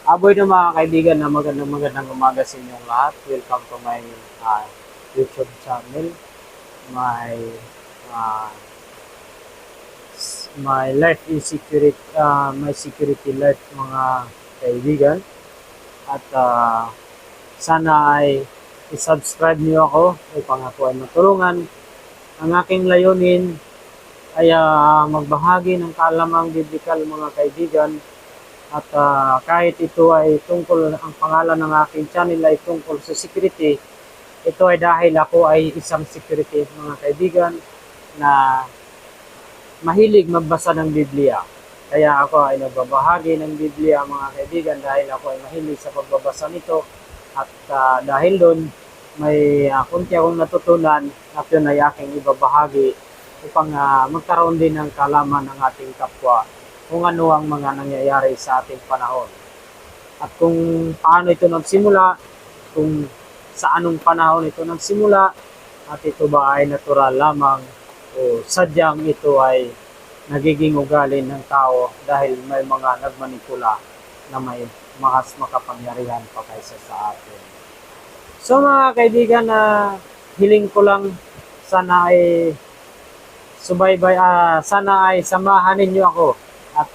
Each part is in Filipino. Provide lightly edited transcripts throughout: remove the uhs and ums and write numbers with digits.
Aboy na mga kaibigan na magandang umaga sa inyong lahat. Welcome to my YouTube channel. My uh, my life is security, my security life mga kaibigan. At sana ay i-subscribe niyo ako upang ako ay matulungan. Ang aking layunin ay magbahagi ng kalamang biblikal mga kaibigan. At kahit ito ay tungkol, ang pangalan ng aking channel ay tungkol sa security, ito ay dahil ako ay isang security mga kaibigan na mahilig magbasa ng Biblia. Kaya ako ay nagbabahagi ng Biblia mga kaibigan dahil ako ay mahilig sa pagbabasa nito. At dahil doon, may kunti akong natutunan at yun ay aking ibabahagi upang magkaroon din ng kalaman ng ating kapwa kung ano ang mga nangyayari sa ating panahon. At kung paano ito nagsimula, kung sa anong panahon ito nagsimula, at ito ba ay natural lamang o sadyang ito ay nagiging ugali ng tao dahil may mga nagmanipula na may mas makapangyarihan pa kaysa sa atin. So mga kaibigan, hiling ko lang sana ay sana ay samahan ninyo ako at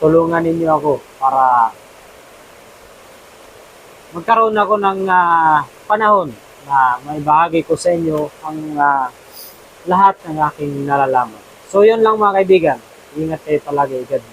tulungan ninyo ako para magkaroon ako ng panahon na may bahagi ko sa inyo ang lahat ng aking nalalaman. So yun lang mga kaibigan. Ingat kayo palagi. God